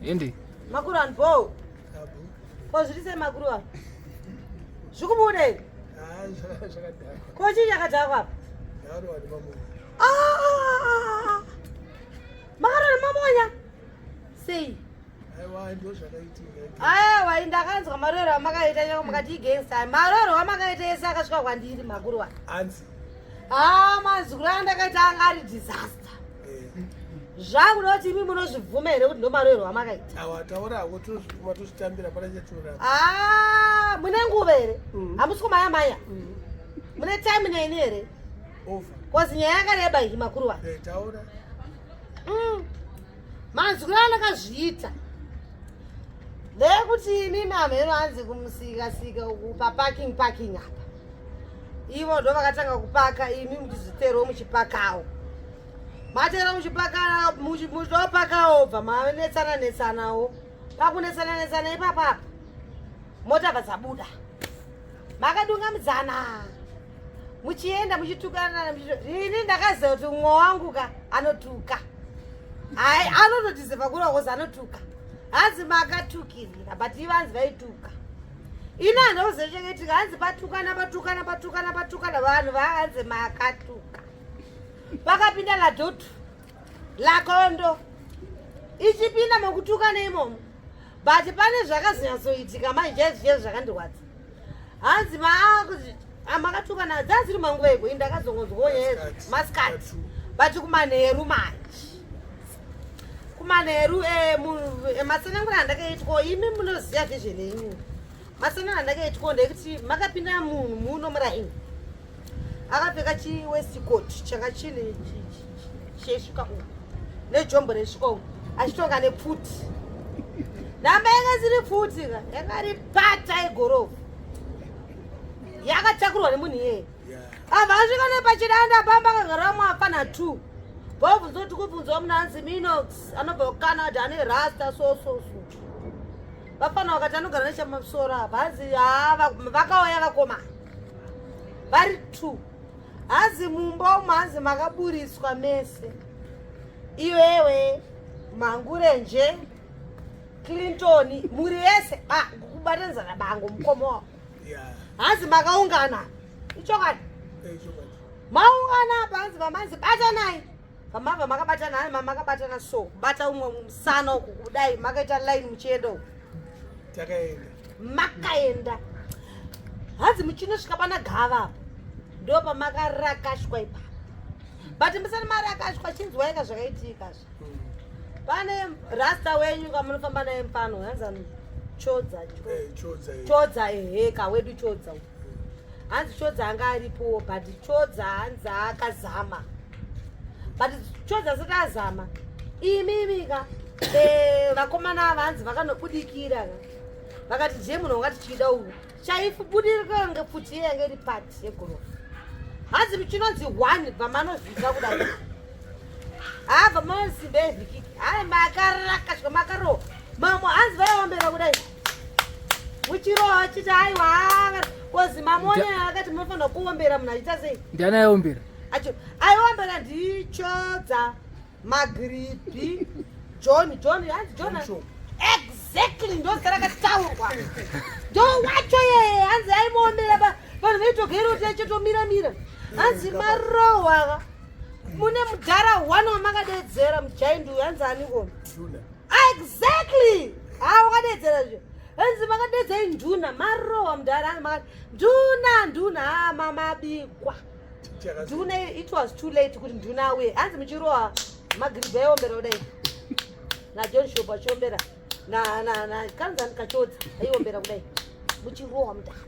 Indi. Makuran bo. Ko zvise makuran. Zvikubude. Ko chi yakadhakwa. Makaroni mamonya. Sei. Aiwa ndakanzwa maroro amakaita nyako mukati gangster. Maroro amakaita esa akasvika kwandiri makuruwa. Anzi. Mazukuru andakaita anga ari disaster. Zvakunoti imi munozvibvuma here kuti ndo maroro amakaita? Taura kuti matositambira panachatura. Mune nguva here? Hamusi kumaya-maya? Mune time neni here? Over. Kozi nyaya yakareba iyi makuruwa. Taura. Mazukuru andakazviita. Ndekuti imi mamhero anzi kumusika uku paparking apa. Ivo ndo vakatanga kupaka, imi muchizitero muchipakawo. Matero muchipaka muchitopakawo bva manetsana-netsanawo. Pakunetsana-netsana ipapapa mota vadzabuda. Makadungamidzana. Muchienda muchitukana. Ini ndakaziva kuti mumwe wangu ka anotuka. Hai anotodhiziva kura kozi anotuka. Hanzi makatukirira but ivo hanzi vaituka. Ina handauzecheketika hanzi patukana vanhu vahanzi makatuka. Pakapinda ladhotu lakondo ichipinda mukutukana imomo but pane zvakazonyatsoitika maizvezvizve zvakandirwadza. Hanzi makatukana dzaziri manguva ego ndakazongonzwa masikati but kumanheru manje kumanheru masanangura andakaitwa imi munoziva vision yenyu. Masanangura andakaitwa ndekuti makapinda munhu muno muraini akapfeka chiwestcoat changa chine chesvika uku nejombo resvika uku achitonga nepfuti. Nhamba yanga dziri pfuti ka yakari pata yegorofu yakatakurwa nemunhu iyeye. Abva asvika nepachidanda pamba akagara mwafana 2 bobvunza kuti kubvunzawo munhu anzi Minox anobva kucanada ane rasta so vafana vakati anogara nechamusoro apa hanzi vakauya vakoma vari 2. Hanzi mumba umu hanzi makaburiswa mese. Iwewe Mangurenje Clinton muri yese kubatanzana bango mukoma wavo. Hanzi makaungana ichokati maungana apa hanzi vamanzi batanai pamabva makabatana hanzi makabatana so bata umwe musana uku kudai makaita line muchienda uku makaenda. Hanzi muchinosvika pana gava apa ndo pamakarakashwa ipa but musati marakashwa chinzwaika zvakaitika. Pane rasta wenyu kamunofamba naye mupano hanzi Chodza kawedu Chodza. Hanzi Chodza anga aripo but Chodza hanzi akazama but Chodza asati azama imimika vakomana ava hanzi vakanobudikira vakati je munhu wangati tichida uyu chaifubudirika ngepfuti yange iri pati yegorofu. Hanzi muchinonzi 1 bvamanozvika kudai bvamanozimba evhikiki hai makarakashwa makarohwa mamwe hanzi vaiombera kudai muchirohwa achiti aiwa kozi mamonya akati munofanira kuombera munhu achiita sei. Ndiani aiombera? Aiombera ndichodza Magribhi John hanzi John exactly ndozita rakataurwa ndo wacho yeye hanzi aimombera vanhu vaitogera kuti achitomira hanzi marohwa mune mudhara 1 wamakadedzera mujaindi uyu hanzi anikona exactly wakadedzera zve hanzi makadedzai Nduna marohwa mudhara makati Nduna mamabikwa Nduna. It was too late kuti Nduna auye hanzi muchirohwa Magribhi aiombera kudai naJohn Shobo achiombera kanzani kachodza aiombera kudai muchirohwa mudhara.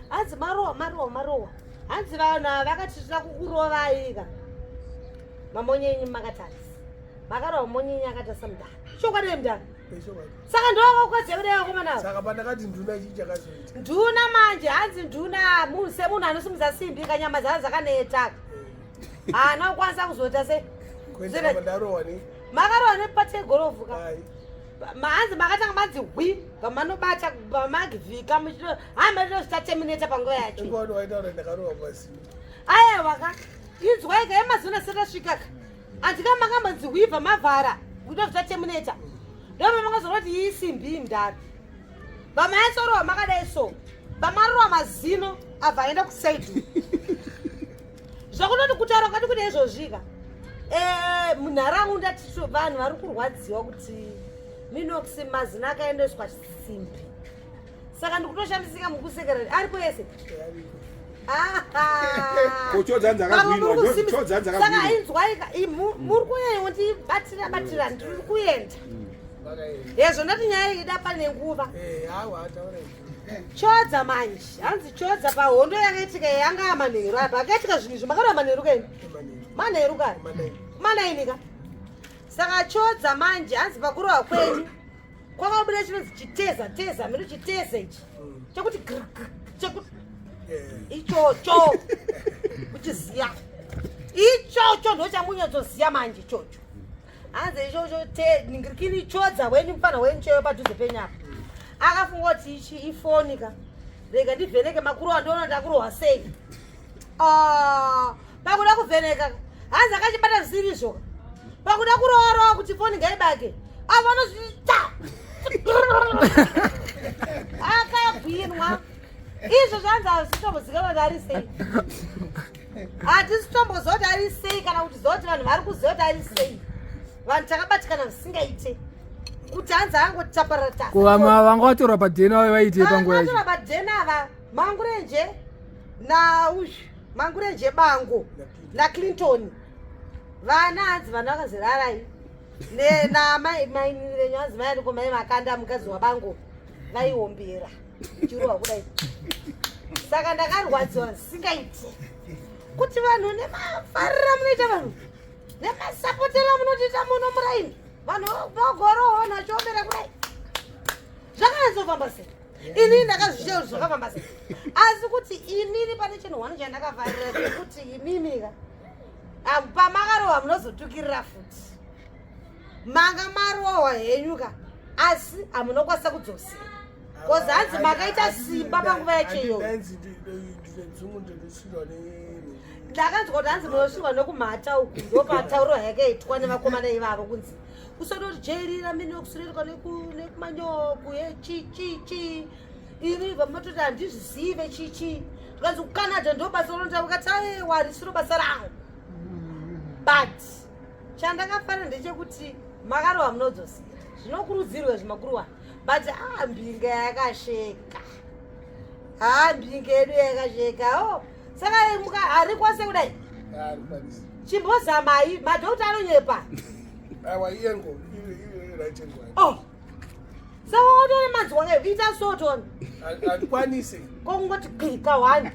Hanzi marohwa hanzi vanhu vakati tida kukurovai ka mamonyenyi makatasi makarohwa mamonyenyi akatasa mudhara chokwadi mudhara. Saka ndovakakwadzevera vakomana saka pandakati Nduna ichi chakazoita Nduna manje hanzi Nduna semunhu anosimudza simbi kanyama dzava dzakanetaka haana kukwanisa kuzota se makarohwa nepati yegorofu ka hanzi makatanga manzi hwi vamanobata vamagivhika hamatozvitatemineta panguva yacho aiwa ka inzwaika yemazona setasvikaka handika makamanzi hwi vamavhara kutozvitatemineta Ndombe makazoroti isimbi Mndara. Vamaisorowa makadai so. Vamarowa mazino abvaenda kusaidu. Zvakunoti kutaura kwati kuti izvozvika. Munharaunda tito vanhu vari kurwadziwa kuti Minox mazino akaendeswa simbi. Saka ndikutoshandisika mukusekerera aripo yese. Chodza ndakagwinwa, Chodza ndakagwinwa. Saka inzwaika muri kunyanya kuti batira ndiri kuenda. Yezvo ndati nyaya ida pane nguva. Chodza manje, hanzi Chodza pahondo yakaitika yanga manheru apa. Akaitika zvinhu izvi makarova manheru kaini? Manheru kai? Manainika. Saka Chodza manje hanzi pakurova kwenyu kwakabuda chinonzi chiteza, miri chiteza ichi. Chekuti chekuti ichocho uchiziya. Ichocho ndochamunyatsoziya manje ichocho. Hanzi ichocho ningirikini Chodza wenyu mufana wenyu cheyo padhuze penyapa. Akafunga kuti ichi ifonika. Rega ndivheneke makuru andoona ndakurohwa sei. Pakuda kuvheneka. Hanzi akachibata zvirizvo. Pakuda kurohwa kuti foni ngaibake. Avanozvita. Akagwinwa. Izvo zvanzi hazvitombozika kuti ari sei. Hatisitomboziva kuti ari sei kana kuti zoti vanhu vari kuziva kuti ari sei. Vanhu takabatikana zvisingaite. Kuti hanzi angotaparara tasa. Kuvama vanga vatorwa padhena vaite panguva yacho. Vatorwa padhena ava Mangurenje na Usher, Mangurenje Bango na Clinton. Vana hanzi vanhu vakazirarai. Na mainire nyanzi mai komai makanda mukazi wabango vaiombera. Chirohwa kudai. Saka ndakarwadziwa singaiti. Kuti vanhu nemafarira munoita vanhu. Nemasapotera munotiita muno muraini. Vanhu vogorohona chombera kudai. Zvakanyazofamba sei? Ini ndakazviziva kuti zvakafamba sei. Asi kuti inini pane chinhu hwani chandakafarira kuti imimika. Pamakarohwa munozotukirira futi. Manga marohwa henyuka asi hamunokwanisa kudzosera. Kozi hanzi makaita simba panguva yacheyo. Ndakanzwa kuti hanzi munosvika nokumhata uku ndopatauro yakaitwa nevakomana ivavo kunzi usodoti jerira Minox rerwa nekumanyoku yechichichi. Ini vamatoti handizvizive chichi. Tukanzi kuCanada ndobasa ronda ukati aiwa risiro basa rangu. But chandakafanira ndechekuti makarohwa munodzosera. Zvinokurudzirwa zvimakuruwa. But mbinga yakasheka. Mbinga yedu yakasheka. Saka hari kwase kudai. Chimbozamai madhokota anonyepa. Aiwa iyengo right and Saka utore manzi wange vita sotoni. Andikwanisi. Kongoti klika wani.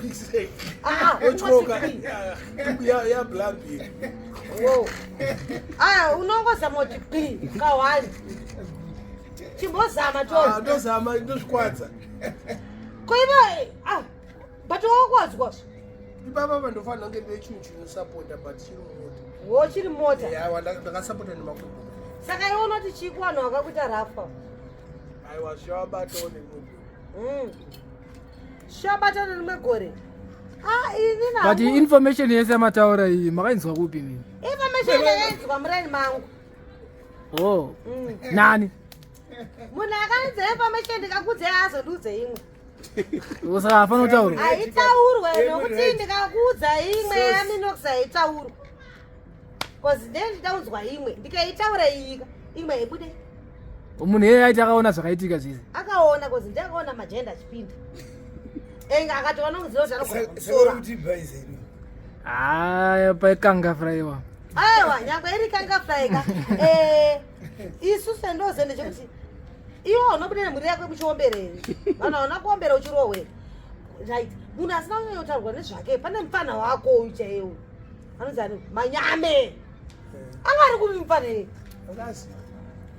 Kwise. Ochoka. Ya blambi. Wo. Unongozama kuti klika wani. Chimbozama toni. Ndozama ndozvikwadza. Koiva but wakwadzwa. Ibaba vandofanira kunge ndechinhu chinosapota but chiri mota. Wo chiri mota. Ya ndakasapota nemakudu. Saka iwe unoti chiku vanhu vakakuita rafa. Aiwa zvavabatawo nemugore. Zvavabatawo nemugore. Ini na. But information yese yamataura iyi makainzwa kupi nini? Information yakainzwa muraini mangu. Oh. Nani? Munhu akainzwa information ndikakudze azodudze imwe. Saka hafana kutaura. Haitaurwe nokuti ndikakudza imwe yaMinox haitaurwa. Kozi ndenditaunzwa imwe ndikaitaura iyika imwe ibude. Munhu yeye aiti akaona zvakaitika zvese. Akaona kozi ndakaona majenda achipinda. Akatoona nokuziva Saka kuti bhaizeni. Paikanga fraiwa. Aiwa nyangwe iri kanga fraika. Isu sendoze ndechekuti iwo unobudira mhuri yako muchiombereri. Vanaona kuombera uchirohwe. Right. Munhu asina kunyanyotaurwa nezvake pane mufana wako uyu chaiwo. Anozani manyame. Angari kupi mufana iye? Angasi.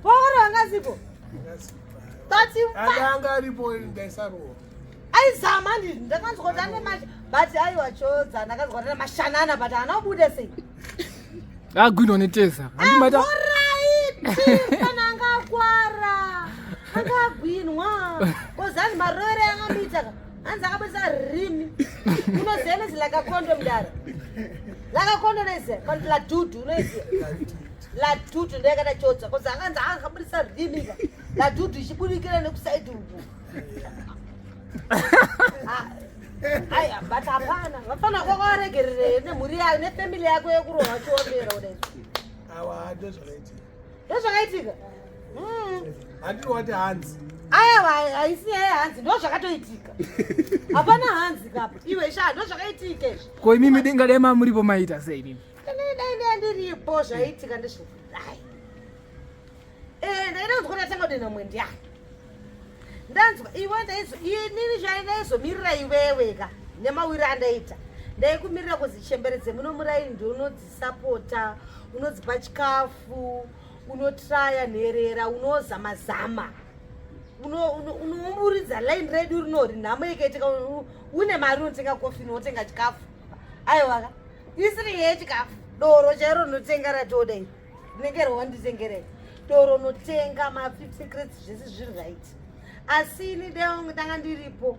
Pora angasipo. Angasi. Tati anga aripo ndaisarohwa. Aizama ndini ndakanzwa kuti ane but aiwa Chodza ndakanzwa kuti ane mashanana but anobude sei. Agwinwa neteza. Andimata. Alright. Kana angakwara. Akagwinwa. Kozani marore angamita. Hanzi akabudisa rimi. Unoziva nezilakakondo Mndara. Lakakondo neze, kanti la dudu unoziva. La dudu ndakada Chodza because akanza akabudisa rimi ka. La dudu ichiburikira nekusaidi uku. Aya but hapana. Vafana kwakaregerere nemhuri yako nefamily yako Yekurohwa chiomera kudai. Awa ndozvakaitika. Ndozvakaitika? Handiri wati hanzi. Aya haisi hanzi ndozvakatoitika. Hapana hanzi kapa. Iwe sha ndozvakaitika. Ko imimi dingadema muripo maita sei imimi? Ndiripo zvaitika ndizvo. Ndaida kuzwa tanga dena mwendi ya. Ndanzwa iwe ndaizvo inini zvainaizomirira iwewe ka nemawiri andaita. Ndaikumirira kuzichemberedze muno muraindi unodzisapota, unodzipa chikafu, unotraya nherera, unozama-zama. Unomuridza line red urinori nhamo ikaitika une mari unotenga kofi unotenga chikafu. Aiwa ka. Isiri yechikafu. Doro chero unotenga ratoda iri. Rinenge rwanditengerei. Doro unotenga ma50 crates zvese zviri right. Asi ini ndanga ndiripo.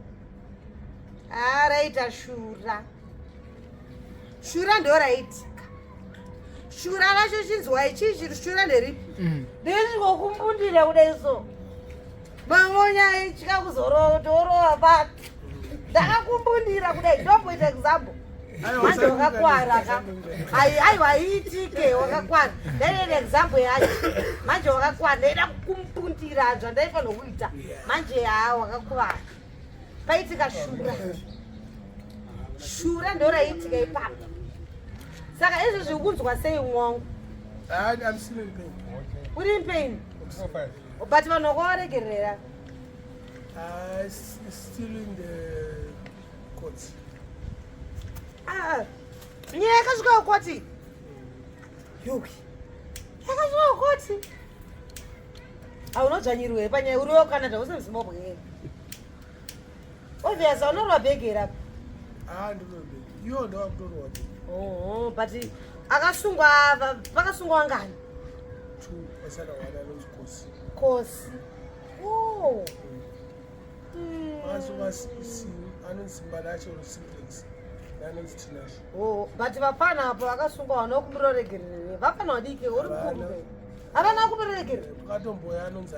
Raita shura. Shura ndo raitika. Shura racho chinzwai chichi shura nderipi. Ndezvikokumbundira kudai so. Mamonya ichika kuzorova bati. Ndakakumbundira kudai ndomboita example. Manje wakakwara ka. Aiwa iitike wakakwara. Ndaida example yacho. Manje wakakwara ndaida kukumbundira zvandaifanira kuita. Manje wakakwara. Paitika shura. Shura ndo raitika ipapo. Saka izvi zvikunzwa sei mwangu? I'm still in pain. Uri in pain? But vanhu vakawaregerera? Still in the courts. Nyaya yakasvika kukoti? Yuki. Yakasvika kukoti? Haunodzvanyirwa here panyaya uriwo Canada usina Zimbabwe here. Obviously unorwa bhegi here apa? Ndorwa bhegi. Iwo ndo wakutorwa bhegi. But akasungwa pakasungwa ngani? 2 pasana 1 anonzi Kosi. Kosi. Akasungwa anonzi Mbare acho simplex. Anonzi Tinashe. But vapana apo vakasungwa vanokumbiroregerere. Vapana vadiki uri kumbe. Havana kumbiroregerere. Pakatomboya anonzi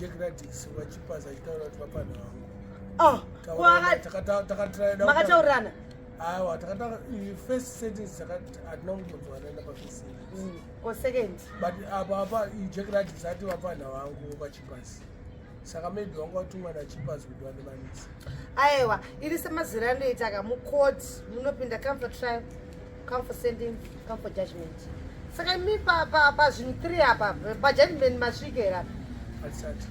Jack Radix vachipaza achitaura kuti vapana vangu. Makataurirana? Aiwa, takataura first sentence hatina kungodzwanana pa-first sentence. Ko second? But apa Jack Radix ati vapana vangu vachipasi. Saka maybe wangu vatumwa nachipazi kuti vandimanisi. Aiwa, iri semazira anoitaka mukoti munopinda come for trial, come for sentence, come for judgment. Saka imi pazvinhu 3 apa pajudgment masvike here apa? Hatisati.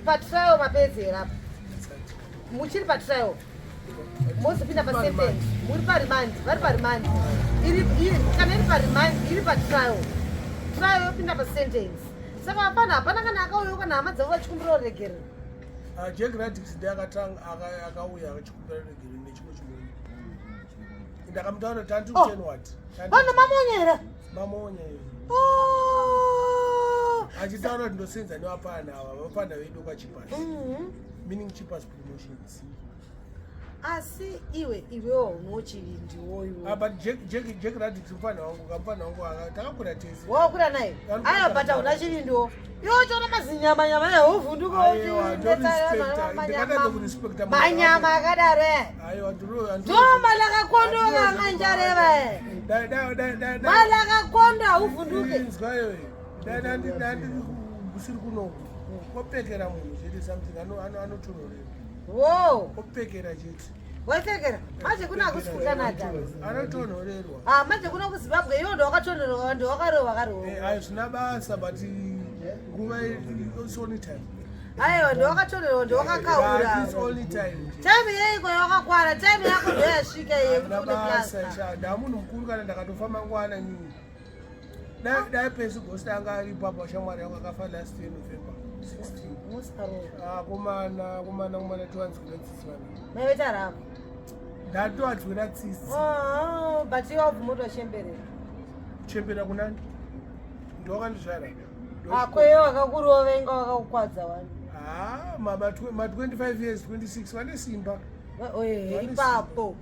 Patrial mapedzi here apa? Hatisati. Muchiri patrial? Mozopinda pasentence? Muri parimandi? Vari parimandi? Kana iri parimandi iri patrial? Trial yopinda pasentence. Saka hapana kana akauya kana hama dzavo vachikumbiroregerera. Jack Radix ndiye akauya achikumbira regereri nechimwe chimweni. Ndakamutaura kuti handiri kuteni what? Vanhu mamonyera? Mamonya iye. Achitaura kuti ndosenza nevapana ava, vapana vedu kwachipasi. Meaning cheapers promotions. Asi iwewo unochivindi But Jack Radix mfana wangu takakura tese. Wakura naye? Aya but hauna chivindiwo. Iwo chona mazinyama yehuvhunduko manyama akadaro ndoma lakakondoka nganjareva malakakondo hauvhunduke usiri kunoku kopekera munhu chete something anotonorera kopekera chete waipekera manje kuna kusi kucanada anotonorerwa manje kuna kuzimbabwe iwo ndowakatonherwa ndowakarohwa karohwa zvina basa but nguva only time. Aiwa ndowakatonherwa ndowakakaura time yeiko yawakakwana time yako ndoyasvika yekufune ndamunhu mukuru kana ndakatofamba ngwana nyingi dai pesi gosi anga aripo apa shamwari yangu akafa last year November 16 kumana tiwanzwira maiveta ravo ndatowanzwira tsisi but iwa bvumotochemberera chembera kunani ndowakandizvara akweyo wakakurovenga wakakukwadza vanhu ma 25 years 26 vane simba ipapo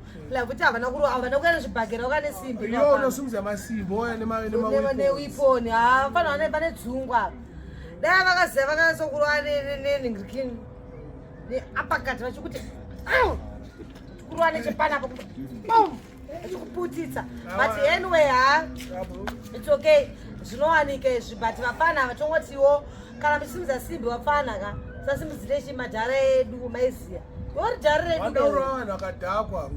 kuti havana kuenda zvibhagera wakane simbi iyo unosungudza masimbi oya neweaponi hafana pane dzungwa dai vakaziva vakanyasokurova nenhingirikini neapakati vachikuti kurova nechepanapo vachikuputitsa but anyway it's okay zvinowanika izvi but vafana vatongotiwo kana muchisimudza simbi vafana ka sasimbidzire chimadhara edu maiziya ori dhara reduvanhu akadhakwa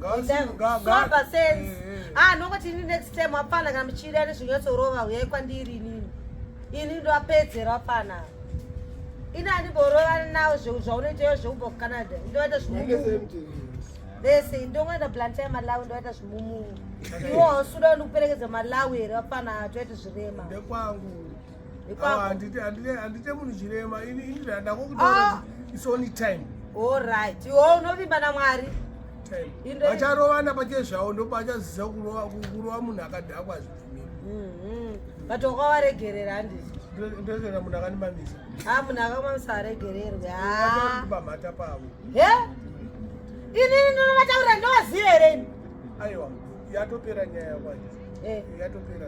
nongoti ini next time vafana kana muchida nezvinyotsorova uyai kwandiri ini ndovapedzera vafana ini handimborova navo zvaunoitayo zveubva kucanada ndoita lese ndongoenda plantaya malawi ndoita zvimumu iwo suda ndikuperekedza malawi here vafana toita zvirema ndekwangu handite munhu chirema ini ndako kutaura it's only time allright iwo unovimba namwari vacharovana pachezvavo ndopachaziza kurova munhu akadhakwa zvibvumiri vatokavaregerera handiti ndoera munhu akanimamisa munhu akamamisa aregererwe pamhata pavo inini ndinovatauira ndovaziva here aiwa yatopera nyaya yakwacho yatopera